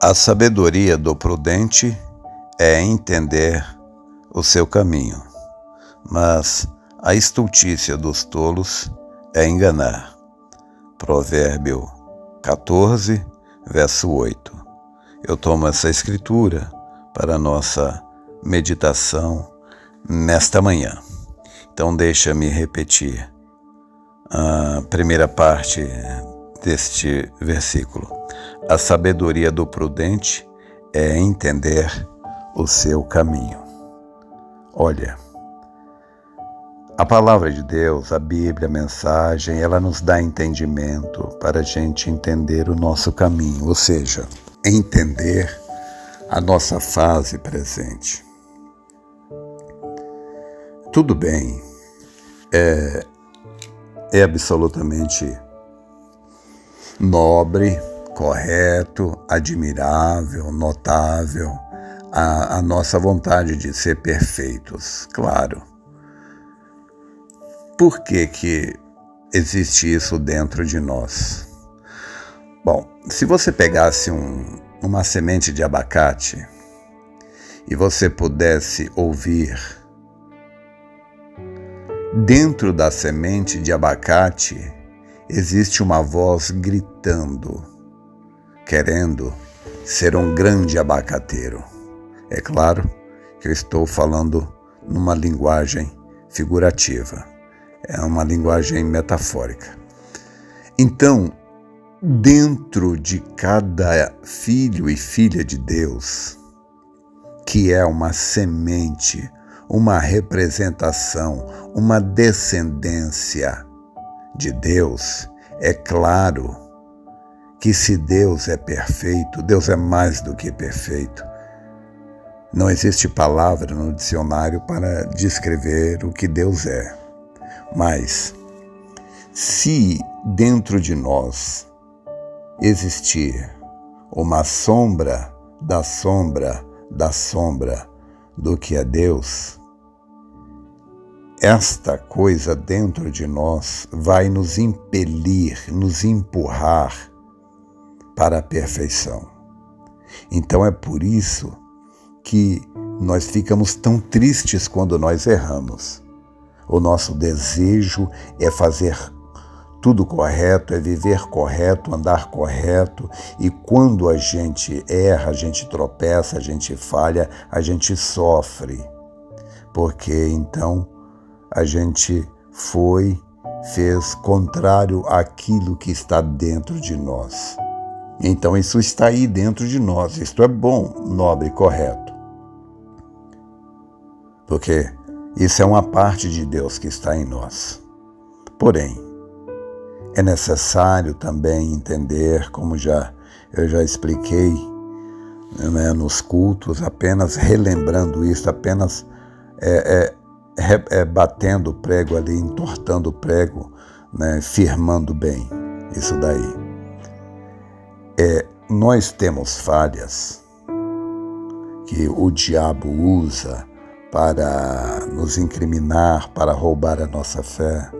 A sabedoria do prudente é entender o seu caminho, mas a estultícia dos tolos é enganar. Provérbio 14, verso 8. Eu tomo essa escritura para a nossa meditação nesta manhã. Então deixa-me repetir a primeira parte deste versículo. A sabedoria do prudente é entender o seu caminho. Olha, a palavra de Deus, a Bíblia, a mensagem, ela nos dá entendimento para a gente entender o nosso caminho, ou seja, entender a nossa fase presente. Tudo bem, é absolutamente nobre, correto, admirável, notável a nossa vontade de ser perfeitos, claro. Por que existe isso dentro de nós? Bom, se você pegasse uma semente de abacate e você pudesse ouvir dentro da semente de abacate, existe uma voz gritando, querendo ser um grande abacateiro. É claro que eu estou falando numa linguagem figurativa, é uma linguagem metafórica. Então, dentro de cada filho e filha de Deus, que é uma semente, uma representação, uma descendência de Deus, é claro que se Deus é perfeito, Deus é mais do que perfeito. Não existe palavra no dicionário para descrever o que Deus é. Mas, se dentro de nós existir uma sombra da sombra da sombra do que é Deus, esta coisa dentro de nós vai nos impelir, nos empurrar para a perfeição. Então é por isso que nós ficamos tão tristes quando nós erramos. O nosso desejo é fazer tudo correto, é viver correto, andar correto, e quando a gente erra, a gente tropeça, a gente falha, a gente sofre, porque então a gente fez contrário àquilo que está dentro de nós. Então isso está aí dentro de nós, isto é bom, nobre e correto, porque isso é uma parte de Deus que está em nós. Porém, é necessário também entender, como eu já expliquei, né, nos cultos, apenas relembrando isso, apenas batendo o prego ali, entortando o prego, né, firmando bem isso daí. Nós temos falhas que o diabo usa para nos incriminar, para roubar a nossa fé.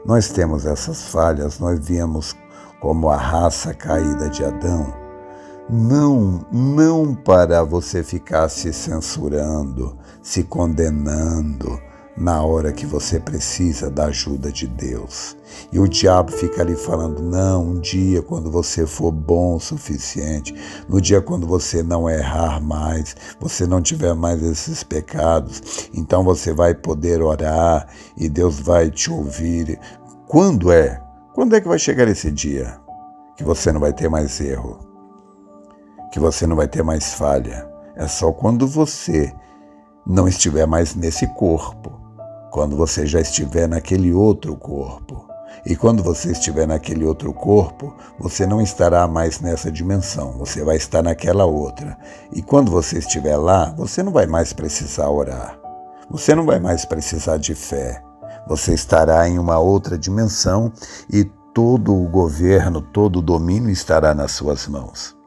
Nós temos essas falhas, nós viemos como a raça caída de Adão, não para você ficar se censurando, se condenando na hora que você precisa da ajuda de Deus. E o diabo fica ali falando, não, um dia quando você for bom o suficiente, no dia quando você não errar mais, você não tiver mais esses pecados, então você vai poder orar e Deus vai te ouvir. Quando é que vai chegar esse dia que você não vai ter mais erro, que você não vai ter mais falha? É só quando você não estiver mais nesse corpo, quando você já estiver naquele outro corpo. E quando você estiver naquele outro corpo, você não estará mais nessa dimensão, você vai estar naquela outra. E quando você estiver lá, você não vai mais precisar orar, você não vai mais precisar de fé, você estará em uma outra dimensão e todo o governo, todo o domínio estará nas suas mãos.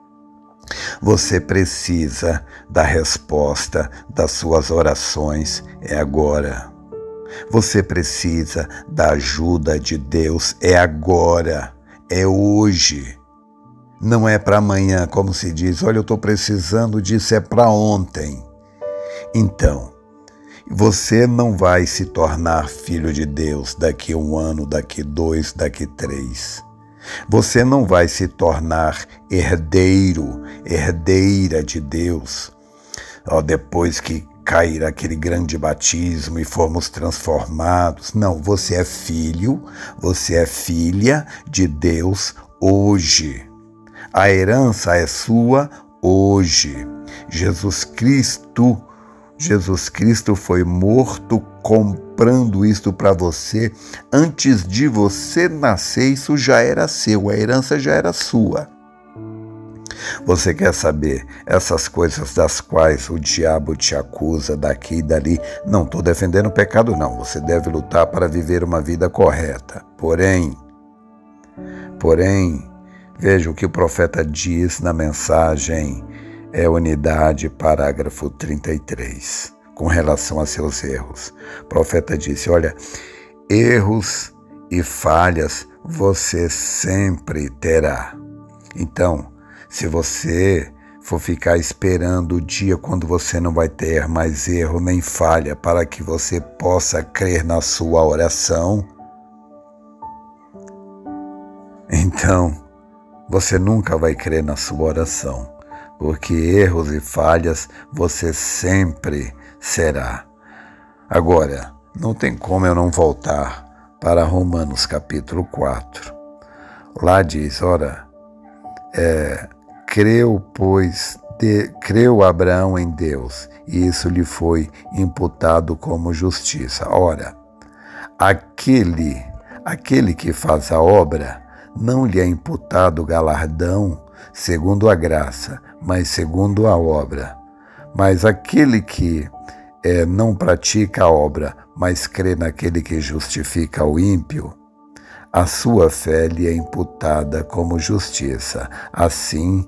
Você precisa da resposta das suas orações, é agora. Você precisa da ajuda de Deus, é agora, é hoje. Não é para amanhã, como se diz, olha, eu estou precisando disso, é para ontem. Então, você não vai se tornar filho de Deus daqui a 1 ano, daqui 2, daqui 3. Você não vai se tornar herdeiro, herdeira de Deus, depois que cair aquele grande batismo e formos transformados. Não, você é filho, você é filha de Deus hoje. A herança é sua hoje. Jesus Cristo foi morto comprando isto para você. Antes de você nascer, isso já era seu, a herança já era sua. Você quer saber essas coisas das quais o diabo te acusa daqui e dali? Não estou defendendo o pecado, não. Você deve lutar para viver uma vida correta. Porém, veja o que o profeta diz na mensagem Unidade, parágrafo 33, com relação a seus erros. O profeta disse, olha, erros e falhas você sempre terá. Então, se você for ficar esperando o dia quando você não vai ter mais erro nem falha para que você possa crer na sua oração, então você nunca vai crer na sua oração, porque erros e falhas você sempre será. Agora, não tem como eu não voltar para Romanos capítulo 4. Lá diz, ora, creu Abraão em Deus, e isso lhe foi imputado como justiça. Ora, aquele que faz a obra, não lhe é imputado galardão segundo a graça, mas segundo a obra. Mas aquele que não pratica a obra, mas crê naquele que justifica o ímpio, a sua fé lhe é imputada como justiça. Assim,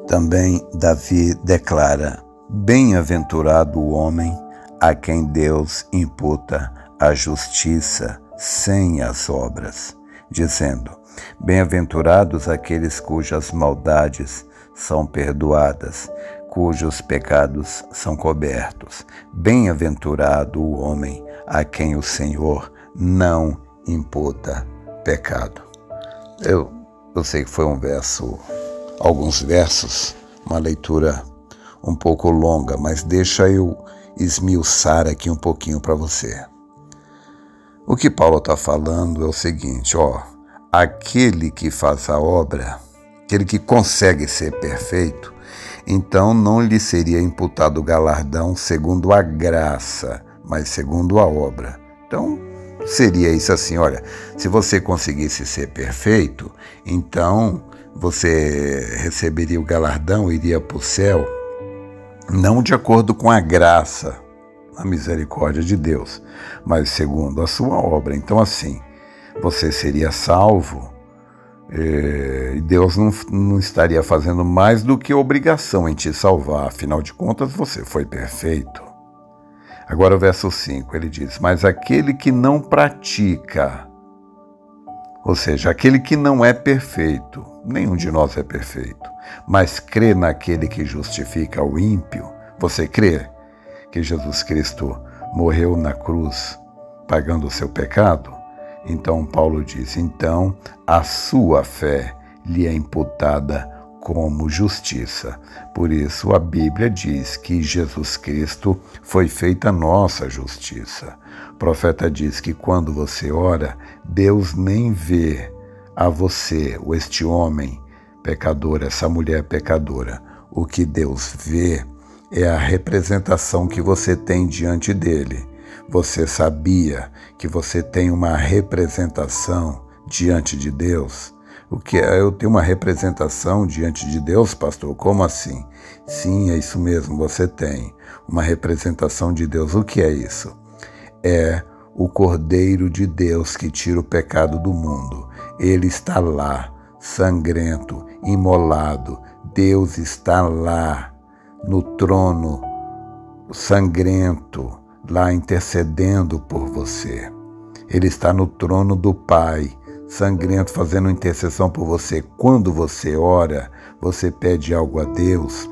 também Davi declara, bem-aventurado o homem a quem Deus imputa a justiça sem as obras, dizendo, bem-aventurados aqueles cujas maldades são perdoadas, cujos pecados são cobertos. Bem-aventurado o homem a quem o Senhor não imputa pecado. Eu sei que foi alguns versos, uma leitura um pouco longa, mas deixa eu esmiuçar aqui um pouquinho para você. O que Paulo está falando é o seguinte, aquele que faz a obra, aquele que consegue ser perfeito, então não lhe seria imputado galardão segundo a graça, mas segundo a obra. Então, seria isso assim, olha, se você conseguisse ser perfeito, então você receberia o galardão, iria para o céu, não de acordo com a graça, a misericórdia de Deus, mas segundo a sua obra. Então assim, você seria salvo e Deus não estaria fazendo mais do que obrigação em te salvar, afinal de contas você foi perfeito. Agora o verso 5, ele diz, mas aquele que não pratica, ou seja, aquele que não é perfeito, nenhum de nós é perfeito, mas crê naquele que justifica o ímpio, você crê que Jesus Cristo morreu na cruz pagando o seu pecado? Então Paulo diz, então a sua fé lhe é imputada como justiça. Por isso a Bíblia diz que Jesus Cristo foi feita a nossa justiça. O profeta diz que quando você ora, Deus nem vê a você, este homem pecador, essa mulher pecadora. O que Deus vê é a representação que você tem diante dele. Você sabia que você tem uma representação diante de Deus? O que é? Eu tenho uma representação diante de Deus, pastor? Como assim? Sim, é isso mesmo, você tem uma representação de Deus. O que é isso? É o Cordeiro de Deus que tira o pecado do mundo. Ele está lá, sangrento, imolado. Deus está lá, no trono sangrento, lá intercedendo por você. Ele está no trono do Pai, sangrento fazendo intercessão por você. Quando você ora, você pede algo a Deus,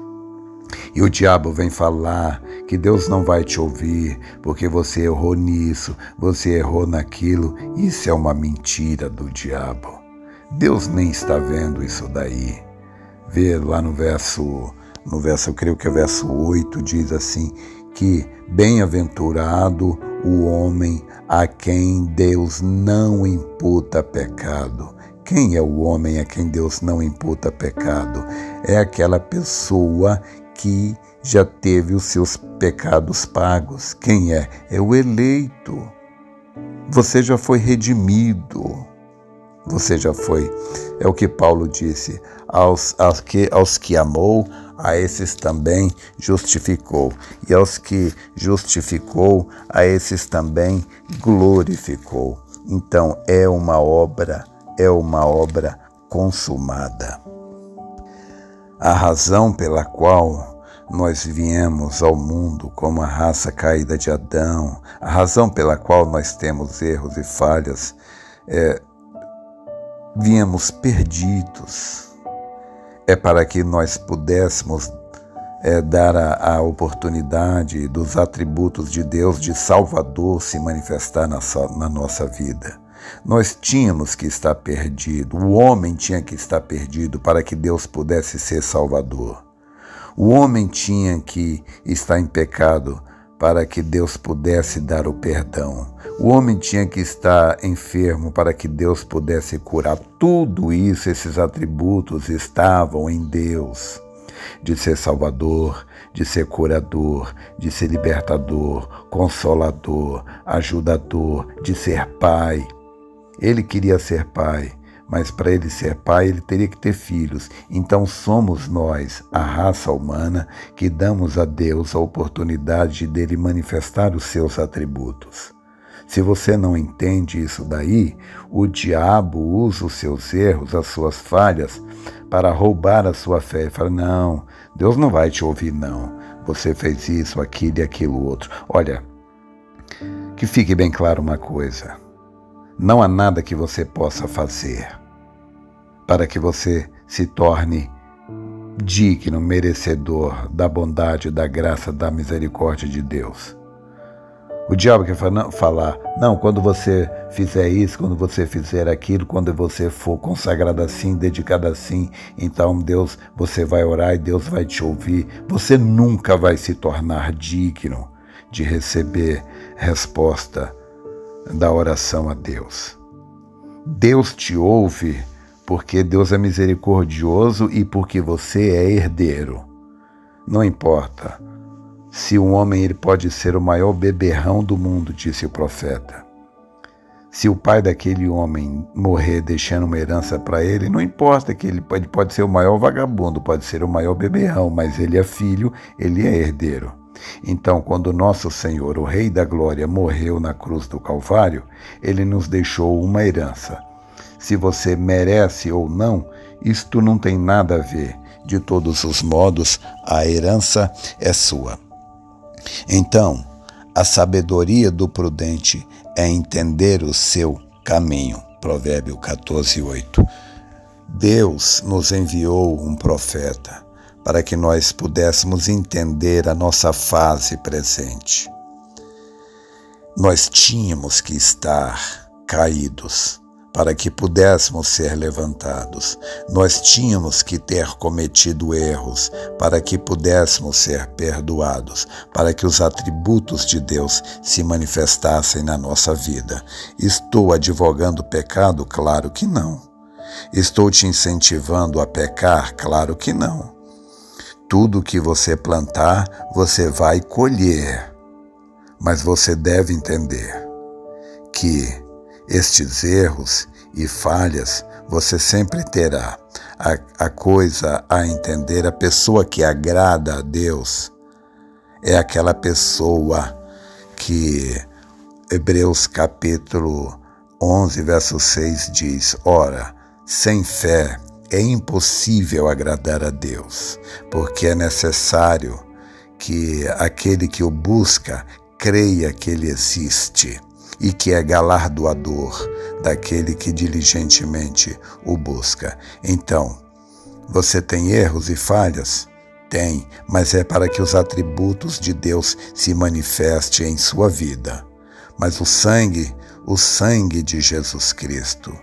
e o diabo vem falar que Deus não vai te ouvir porque você errou nisso, você errou naquilo. Isso é uma mentira do diabo. Deus nem está vendo isso daí. Vê lá no verso, eu creio que é verso 8, diz assim, que bem-aventurado o homem a quem Deus não imputa pecado. Quem é o homem a quem Deus não imputa pecado? É aquela pessoa que já teve os seus pecados pagos. Quem é? É o eleito. Você já foi redimido. Você já foi. É o que Paulo disse. Aos que amou, a esses também justificou. E aos que justificou, a esses também glorificou. Então é uma obra consumada. A razão pela qual nós viemos ao mundo como a raça caída de Adão, a razão pela qual nós temos erros e falhas, viemos perdidos. É para que nós pudéssemos dar a oportunidade dos atributos de Deus de Salvador se manifestar na nossa vida. Nós tínhamos que estar perdido, o homem tinha que estar perdido para que Deus pudesse ser Salvador. O homem tinha que estar em pecado para que Deus pudesse dar o perdão. O homem tinha que estar enfermo para que Deus pudesse curar. Tudo isso, esses atributos estavam em Deus. De ser Salvador, de ser curador, de ser libertador, consolador, ajudador, de ser Pai. Ele queria ser pai, mas para ele ser pai, ele teria que ter filhos. Então somos nós, a raça humana, que damos a Deus a oportunidade dele manifestar os seus atributos. Se você não entende isso daí, o diabo usa os seus erros, as suas falhas, para roubar a sua fé. Ele fala, não, Deus não vai te ouvir, não. Você fez isso, aquilo e aquilo outro. Olha, que fique bem claro uma coisa. Não há nada que você possa fazer para que você se torne digno, merecedor da bondade, da graça, da misericórdia de Deus. O diabo quer falar, não, quando você fizer isso, quando você fizer aquilo, quando você for consagrado assim, dedicado assim, então Deus, você vai orar e Deus vai te ouvir. Você nunca vai se tornar digno de receber resposta da oração a Deus. Deus te ouve porque Deus é misericordioso e porque você é herdeiro. Não importa. Se um homem ele pode ser o maior beberrão do mundo, disse o profeta. Se o pai daquele homem morrer deixando uma herança para ele, não importa que ele pode ser o maior vagabundo, pode ser o maior beberrão, mas ele é filho, ele é herdeiro. Então, quando nosso Senhor, o Rei da Glória, morreu na cruz do Calvário, ele nos deixou uma herança. Se você merece ou não, isto não tem nada a ver. De todos os modos, a herança é sua. Então, a sabedoria do prudente é entender o seu caminho. Provérbio 14:8. Deus nos enviou um profeta para que nós pudéssemos entender a nossa fase presente. Nós tínhamos que estar caídos para que pudéssemos ser levantados. Nós tínhamos que ter cometido erros para que pudéssemos ser perdoados, para que os atributos de Deus se manifestassem na nossa vida. Estou advogando o pecado? Claro que não. Estou te incentivando a pecar? Claro que não. Tudo que você plantar, você vai colher. Mas você deve entender que estes erros e falhas você sempre terá. A coisa a entender, a pessoa que agrada a Deus é aquela pessoa que Hebreus capítulo 11, verso 6 diz, ora, sem fé é impossível agradar a Deus, porque é necessário que aquele que o busca creia que ele existe e que é galardoador daquele que diligentemente o busca. Então, você tem erros e falhas? Tem, mas é para que os atributos de Deus se manifestem em sua vida. Mas o sangue de Jesus Cristo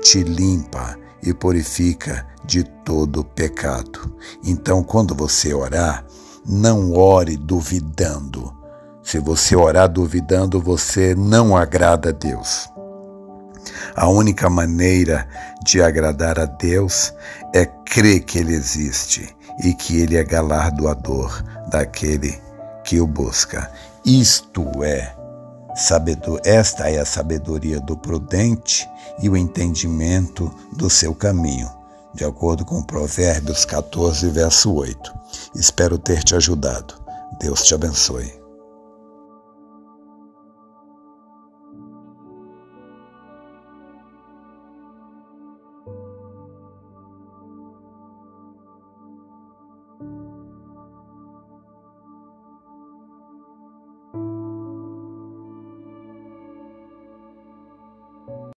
te limpa e purifica de todo pecado. Então, quando você orar, não ore duvidando. Se você orar duvidando, você não agrada a Deus. A única maneira de agradar a Deus é crer que Ele existe e que Ele é galardoador daquele que o busca. Esta é a sabedoria do prudente e o entendimento do seu caminho, de acordo com Provérbios 14, verso 8. Espero ter te ajudado. Deus te abençoe.